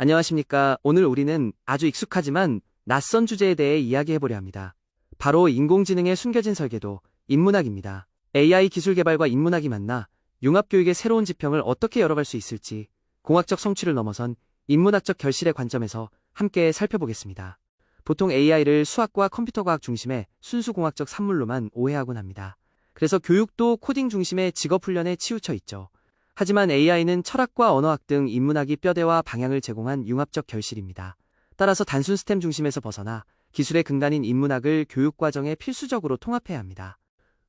안녕하십니까. 오늘 우리는 아주 익숙하지만 낯선 주제에 대해 이야기해보려 합니다. 바로 인공지능의 숨겨진 설계도, 인문학입니다. AI 기술 개발과 인문학이 만나 융합교육의 새로운 지평을 어떻게 열어갈 수 있을지 공학적 성취를 넘어선 인문학적 결실의 관점에서 함께 살펴보겠습니다. 보통 AI를 수학과 컴퓨터과학 중심의 순수 공학적 산물로만 오해하곤 합니다. 그래서 교육도 코딩 중심의 직업훈련에 치우쳐 있죠. 하지만 AI는 철학과 언어학 등 인문학이 뼈대와 방향을 제공한 융합적 결실입니다. 따라서 단순 스템 중심에서 벗어나 기술의 근간인 인문학을 교육과정에 필수적으로 통합해야 합니다.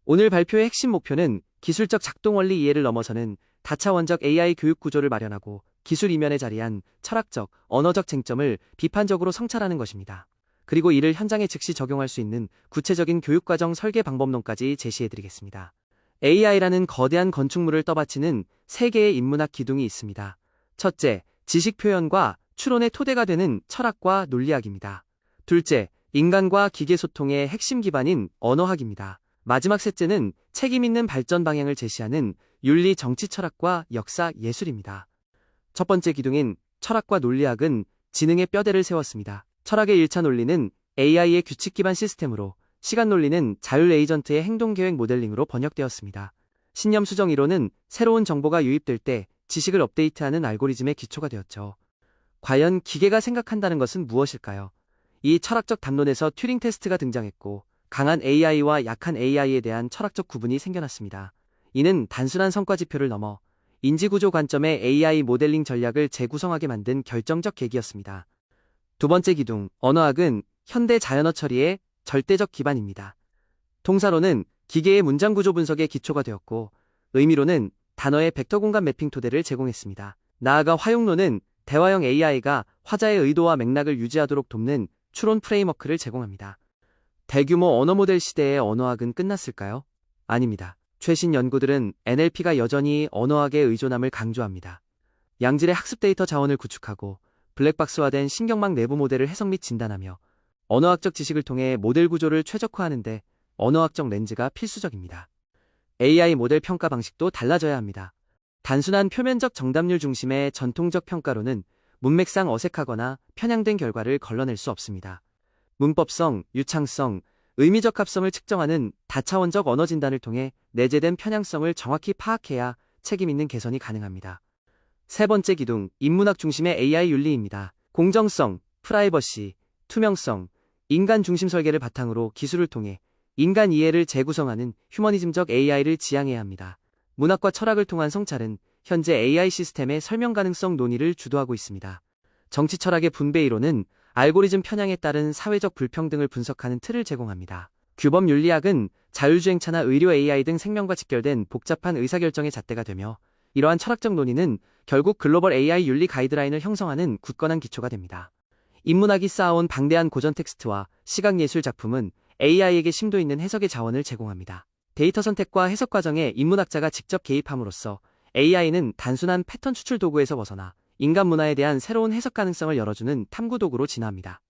오늘 발표의 핵심 목표는 기술적 작동 원리 이해를 넘어서는 다차원적 AI 교육 구조를 마련하고 기술 이면에 자리한 철학적, 언어적 쟁점을 비판적으로 성찰하는 것입니다. 그리고 이를 현장에 즉시 적용할 수 있는 구체적인 교육과정 설계 방법론까지 제시해드리겠습니다. AI라는 거대한 건축물을 떠받치는 세 개의 인문학 기둥이 있습니다. 첫째, 지식 표현과 추론의 토대가 되는 철학과 논리학입니다. 둘째, 인간과 기계 소통의 핵심 기반인 언어학입니다. 마지막 셋째는 책임 있는 발전 방향을 제시하는 윤리 정치 철학과 역사 예술입니다. 첫 번째 기둥인 철학과 논리학은 지능의 뼈대를 세웠습니다. 철학의 1차 논리는 AI의 규칙 기반 시스템으로, 시간 논리는 자율 에이전트의 행동 계획 모델링으로 번역되었습니다. 신념 수정 이론은 새로운 정보가 유입될 때 지식을 업데이트하는 알고리즘의 기초가 되었죠. 과연 기계가 생각한다는 것은 무엇일까요? 이 철학적 담론에서 튜링 테스트가 등장했고, 강한 AI와 약한 AI에 대한 철학적 구분이 생겨났습니다. 이는 단순한 성과 지표를 넘어 인지구조 관점의 AI 모델링 전략을 재구성하게 만든 결정적 계기였습니다. 두 번째 기둥, 언어학은 현대 자연어 처리의 절대적 기반입니다. 동사로는 기계의 문장 구조 분석의 기초가 되었고, 의미로는 단어의 벡터 공간 매핑 토대를 제공했습니다. 나아가 활용로는 대화형 AI가 화자의 의도와 맥락을 유지하도록 돕는 추론 프레임워크를 제공합니다. 대규모 언어 모델 시대의 언어학은 끝났을까요? 아닙니다. 최신 연구들은 NLP가 여전히 언어학의 의존함을 강조합니다. 양질의 학습 데이터 자원을 구축하고 블랙박스화된 신경망 내부 모델을 해석 및 진단하며 언어학적 지식을 통해 모델 구조를 최적화하는 데 언어학적 렌즈가 필수적입니다. AI 모델 평가 방식도 달라져야 합니다. 단순한 표면적 정답률 중심의 전통적 평가로는 문맥상 어색하거나 편향된 결과를 걸러낼 수 없습니다. 문법성, 유창성, 의미적 합성을 측정하는 다차원적 언어 진단을 통해 내재된 편향성을 정확히 파악해야 책임 있는 개선이 가능합니다. 세 번째 기둥, 인문학 중심의 AI 윤리입니다. 공정성, 프라이버시, 투명성, 인간 중심 설계를 바탕으로 기술을 통해 인간 이해를 재구성하는 휴머니즘적 AI를 지향해야 합니다. 문학과 철학을 통한 성찰은 현재 AI 시스템의 설명 가능성 논의를 주도하고 있습니다. 정치 철학의 분배 이론은 알고리즘 편향에 따른 사회적 불평등을 분석하는 틀을 제공합니다. 규범 윤리학은 자율주행차나 의료 AI 등 생명과 직결된 복잡한 의사결정의 잣대가 되며, 이러한 철학적 논의는 결국 글로벌 AI 윤리 가이드라인을 형성하는 굳건한 기초가 됩니다. 인문학이 쌓아온 방대한 고전 텍스트와 시각예술 작품은 AI에게 심도 있는 해석의 자원을 제공합니다. 데이터 선택과 해석 과정에 인문학자가 직접 개입함으로써 AI는 단순한 패턴 추출 도구에서 벗어나 인간 문화에 대한 새로운 해석 가능성을 열어주는 탐구 도구로 진화합니다.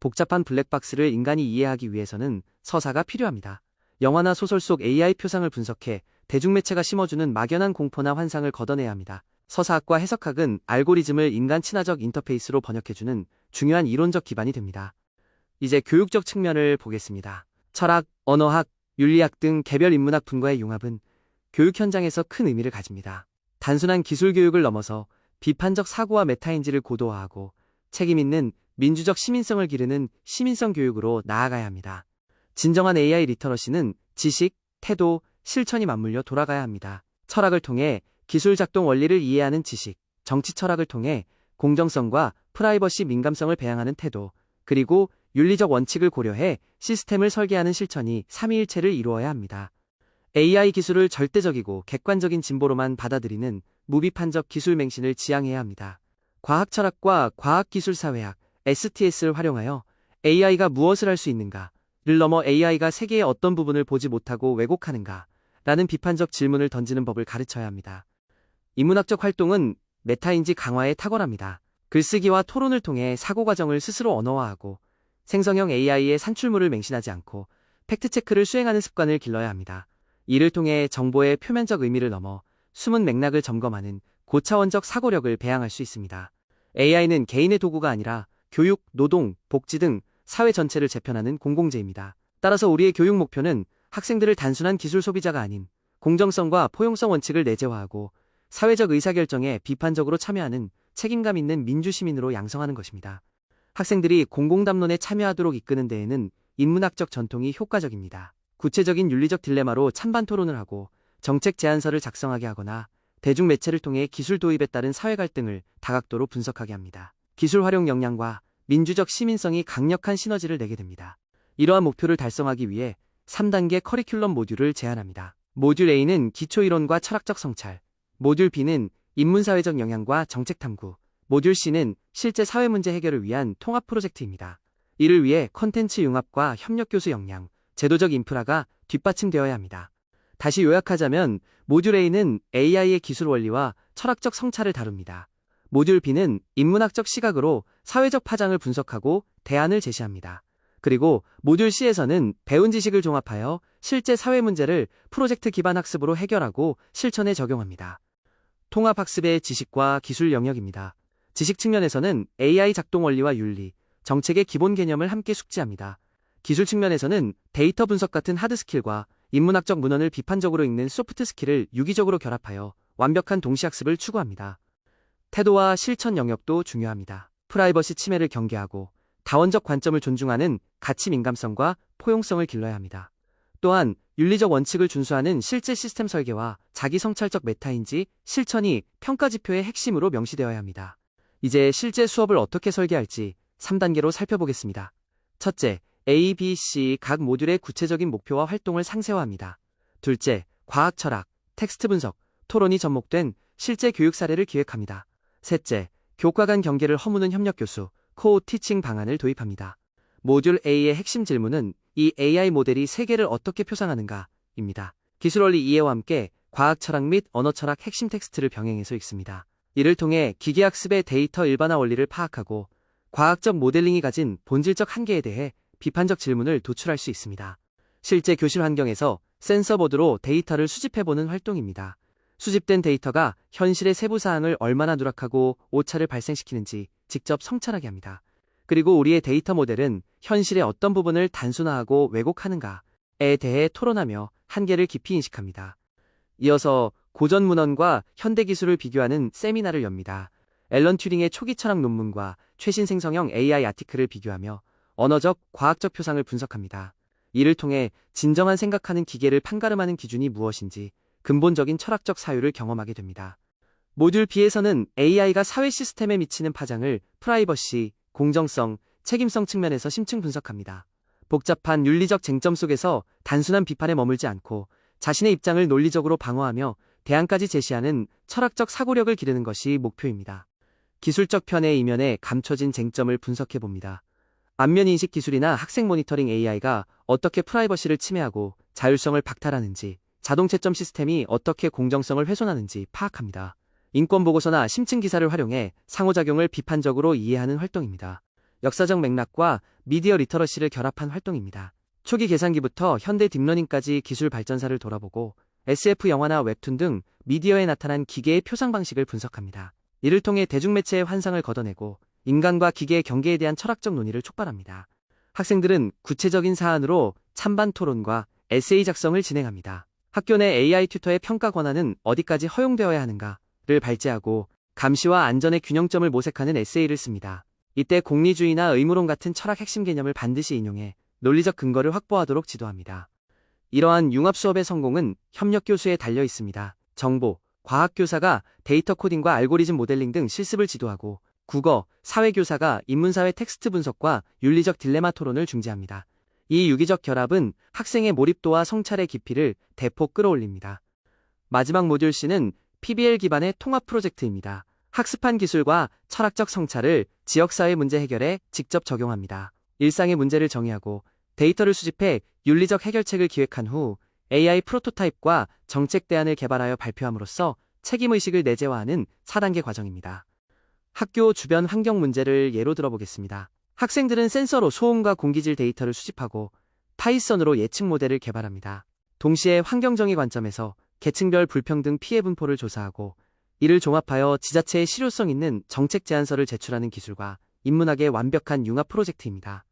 복잡한 블랙박스를 인간이 이해하기 위해서는 서사가 필요합니다. 영화나 소설 속 AI 표상을 분석해 대중매체가 심어주는 막연한 공포나 환상을 걷어내야 합니다. 서사학과 해석학은 알고리즘을 인간 친화적 인터페이스로 번역해주는 중요한 이론적 기반이 됩니다. 이제 교육적 측면을 보겠습니다. 철학, 언어학, 윤리학 등 개별 인문학 분과의 융합은 교육 현장에서 큰 의미를 가집니다. 단순한 기술 교육을 넘어서 비판적 사고와 메타인지를 고도화하고 책임 있는 민주적 시민성을 기르는 시민성 교육으로 나아가야 합니다. 진정한 AI 리터러시는 지식, 태도, 실천이 맞물려 돌아가야 합니다. 철학을 통해 기술 작동 원리를 이해하는 지식, 정치 철학을 통해 공정성과 프라이버시 민감성을 배양하는 태도, 그리고 윤리적 원칙을 고려해 시스템을 설계하는 실천이 삼위일체를 이루어야 합니다. AI 기술을 절대적이고 객관적인 진보로만 받아들이는 무비판적 기술 맹신을 지향해야 합니다. 과학철학과 과학기술사회학, STS를 활용하여 AI가 무엇을 할 수 있는가를 넘어 AI가 세계의 어떤 부분을 보지 못하고 왜곡하는가 라는 비판적 질문을 던지는 법을 가르쳐야 합니다. 인문학적 활동은 메타인지 강화에 탁월합니다. 글쓰기와 토론을 통해 사고 과정을 스스로 언어화하고 생성형 AI의 산출물을 맹신하지 않고 팩트체크를 수행하는 습관을 길러야 합니다. 이를 통해 정보의 표면적 의미를 넘어 숨은 맥락을 점검하는 고차원적 사고력을 배양할 수 있습니다. AI는 개인의 도구가 아니라 교육, 노동, 복지 등 사회 전체를 재편하는 공공재입니다. 따라서 우리의 교육 목표는 학생들을 단순한 기술 소비자가 아닌 공정성과 포용성 원칙을 내재화하고 사회적 의사결정에 비판적으로 참여하는 책임감 있는 민주시민으로 양성하는 것입니다. 학생들이 공공담론에 참여하도록 이끄는 데에는 인문학적 전통이 효과적입니다. 구체적인 윤리적 딜레마로 찬반 토론을 하고 정책 제안서를 작성하게 하거나 대중매체를 통해 기술 도입에 따른 사회 갈등을 다각도로 분석하게 합니다. 기술 활용 역량과 민주적 시민성이 강력한 시너지를 내게 됩니다. 이러한 목표를 달성하기 위해 3단계 커리큘럼 모듈을 제안합니다. 모듈 A는 기초이론과 철학적 성찰, 모듈 B는 인문사회적 영향과 정책 탐구, 모듈 C는 실제 사회 문제 해결을 위한 통합 프로젝트입니다. 이를 위해 콘텐츠 융합과 협력 교수 역량, 제도적 인프라가 뒷받침되어야 합니다. 다시 요약하자면 모듈 A는 AI의 기술 원리와 철학적 성찰을 다룹니다. 모듈 B는 인문학적 시각으로 사회적 파장을 분석하고 대안을 제시합니다. 그리고 모듈 C에서는 배운 지식을 종합하여 실제 사회 문제를 프로젝트 기반 학습으로 해결하고 실천에 적용합니다. 통합학습의 지식과 기술 영역입니다. 지식 측면에서는 AI 작동 원리와 윤리, 정책의 기본 개념을 함께 숙지합니다. 기술 측면에서는 데이터 분석 같은 하드 스킬과 인문학적 문헌을 비판적으로 읽는 소프트 스킬을 유기적으로 결합하여 완벽한 동시학습을 추구합니다. 태도와 실천 영역도 중요합니다. 프라이버시 침해를 경계하고 다원적 관점을 존중하는 가치 민감성과 포용성을 길러야 합니다. 또한 윤리적 원칙을 준수하는 실제 시스템 설계와 자기 성찰적 메타인지 실천이 평가 지표의 핵심으로 명시되어야 합니다. 이제 실제 수업을 어떻게 설계할지 3단계로 살펴보겠습니다. 첫째, A, B, C 각 모듈의 구체적인 목표와 활동을 상세화합니다. 둘째, 과학 철학, 텍스트 분석, 토론이 접목된 실제 교육 사례를 기획합니다. 셋째, 교과 간 경계를 허무는 협력 교수, 코티칭 방안을 도입합니다. 모듈 A의 핵심 질문은 이 AI 모델이 세계를 어떻게 표상하는가입니다. 기술 원리 이해와 함께 과학 철학 및 언어 철학 핵심 텍스트를 병행해서 읽습니다. 이를 통해 기계학습의 데이터 일반화 원리를 파악하고 과학적 모델링이 가진 본질적 한계에 대해 비판적 질문을 도출할 수 있습니다. 실제 교실 환경에서 센서보드로 데이터를 수집해보는 활동입니다. 수집된 데이터가 현실의 세부 사항을 얼마나 누락하고 오차를 발생시키는지 직접 성찰하게 합니다. 그리고 우리의 데이터 모델은 현실의 어떤 부분을 단순화하고 왜곡하는가에 대해 토론하며 한계를 깊이 인식합니다. 이어서 고전 문헌과 현대 기술을 비교하는 세미나를 엽니다. 앨런 튜링의 초기 철학 논문과 최신 생성형 AI 아티클을 비교하며 언어적, 과학적 표상을 분석합니다. 이를 통해 진정한 생각하는 기계를 판가름하는 기준이 무엇인지 근본적인 철학적 사유를 경험하게 됩니다. 모듈 B에서는 AI가 사회 시스템에 미치는 파장을 프라이버시, 공정성, 책임성 측면에서 심층 분석합니다. 복잡한 윤리적 쟁점 속에서 단순한 비판에 머물지 않고 자신의 입장을 논리적으로 방어하며 대안까지 제시하는 철학적 사고력을 기르는 것이 목표입니다. 기술적 편의 이면에 감춰진 쟁점을 분석해봅니다. 안면인식 기술이나 학생 모니터링 AI가 어떻게 프라이버시를 침해하고 자율성을 박탈하는지, 자동 채점 시스템이 어떻게 공정성을 훼손하는지 파악합니다. 인권보고서나 심층 기사를 활용해 상호작용을 비판적으로 이해하는 활동입니다. 역사적 맥락과 미디어 리터러시를 결합한 활동입니다. 초기 계산기부터 현대 딥러닝까지 기술 발전사를 돌아보고 SF 영화나 웹툰 등 미디어에 나타난 기계의 표상 방식을 분석합니다. 이를 통해 대중매체의 환상을 걷어내고 인간과 기계의 경계에 대한 철학적 논의를 촉발합니다. 학생들은 구체적인 사안으로 찬반 토론과 에세이 작성을 진행합니다. 학교 내 AI 튜터의 평가 권한은 어디까지 허용되어야 하는가를 발제하고 감시와 안전의 균형점을 모색하는 에세이를 씁니다. 이때 공리주의나 의무론 같은 철학 핵심 개념을 반드시 인용해 논리적 근거를 확보하도록 지도합니다. 이러한 융합 수업의 성공은 협력 교수에 달려 있습니다. 정보, 과학 교사가 데이터 코딩과 알고리즘 모델링 등 실습을 지도하고 국어, 사회교사가 인문사회 텍스트 분석과 윤리적 딜레마 토론을 중재합니다. 이 유기적 결합은 학생의 몰입도와 성찰의 깊이를 대폭 끌어올립니다. 마지막 모듈 C는 PBL 기반의 통합 프로젝트입니다. 학습한 기술과 철학적 성찰을 지역사회 문제 해결에 직접 적용합니다. 일상의 문제를 정의하고 데이터를 수집해 윤리적 해결책을 기획한 후 AI 프로토타입과 정책 대안을 개발하여 발표함으로써 책임의식을 내재화하는 4단계 과정입니다. 학교 주변 환경 문제를 예로 들어보겠습니다. 학생들은 센서로 소음과 공기질 데이터를 수집하고 파이썬으로 예측 모델을 개발합니다. 동시에 환경정의 관점에서 계층별 불평등 피해 분포를 조사하고 이를 종합하여 지자체에 실효성 있는 정책 제안서를 제출하는 기술과 인문학의 완벽한 융합 프로젝트입니다.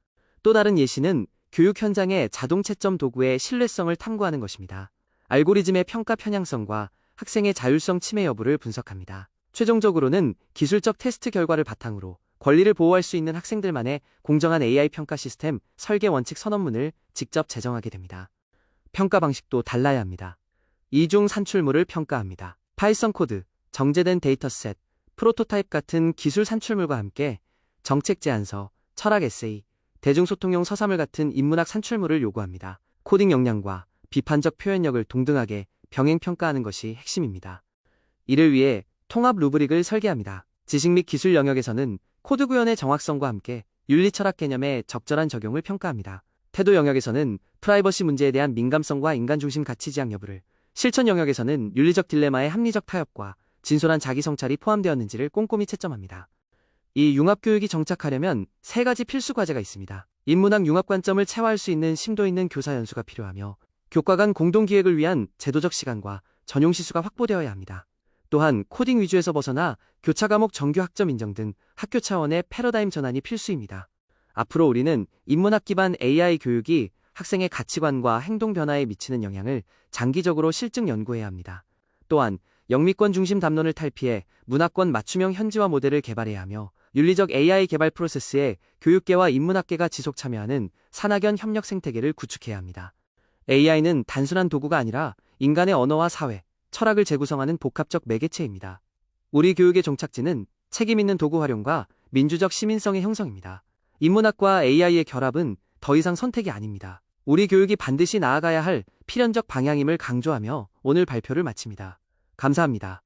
또 다른 예시는 교육 현장의 자동 채점 도구의 신뢰성을 탐구하는 것입니다. 알고리즘의 평가 편향성과 학생의 자율성 침해 여부를 분석합니다. 최종적으로는 기술적 테스트 결과를 바탕으로 권리를 보호할 수 있는 학생들만의 공정한 AI 평가 시스템 설계 원칙 선언문을 직접 제정하게 됩니다. 평가 방식도 달라야 합니다. 이중 산출물을 평가합니다. 파이썬 코드, 정제된 데이터셋, 프로토타입 같은 기술 산출물과 함께 정책 제안서, 철학 에세이, 대중소통용 서사물 같은 인문학 산출물을 요구합니다. 코딩 역량과 비판적 표현력을 동등하게 병행 평가하는 것이 핵심입니다. 이를 위해 통합 루브릭을 설계합니다. 지식 및 기술 영역에서는 코드 구현의 정확성과 함께 윤리 철학 개념의 적절한 적용을 평가합니다. 태도 영역에서는 프라이버시 문제에 대한 민감성과 인간 중심 가치 지향 여부를, 실천 영역에서는 윤리적 딜레마의 합리적 타협과 진솔한 자기 성찰이 포함되었는지를 꼼꼼히 채점합니다. 이 융합교육이 정착하려면 세 가지 필수 과제가 있습니다. 인문학 융합 관점을 체화할 수 있는 심도 있는 교사 연수가 필요하며 교과 간 공동기획을 위한 제도적 시간과 전용 시수가 확보되어야 합니다. 또한 코딩 위주에서 벗어나 교차 과목 정규 학점 인정 등 학교 차원의 패러다임 전환이 필수입니다. 앞으로 우리는 인문학 기반 AI 교육이 학생의 가치관과 행동 변화에 미치는 영향을 장기적으로 실증 연구해야 합니다. 또한 영미권 중심 담론을 탈피해 문화권 맞춤형 현지화 모델을 개발해야 하며 윤리적 AI 개발 프로세스에 교육계와 인문학계가 지속 참여하는 산학연 협력 생태계를 구축해야 합니다. AI는 단순한 도구가 아니라 인간의 언어와 사회, 철학을 재구성하는 복합적 매개체입니다. 우리 교육의 종착지는 책임 있는 도구 활용과 민주적 시민성의 형성입니다. 인문학과 AI의 결합은 더 이상 선택이 아닙니다. 우리 교육이 반드시 나아가야 할 필연적 방향임을 강조하며 오늘 발표를 마칩니다. 감사합니다.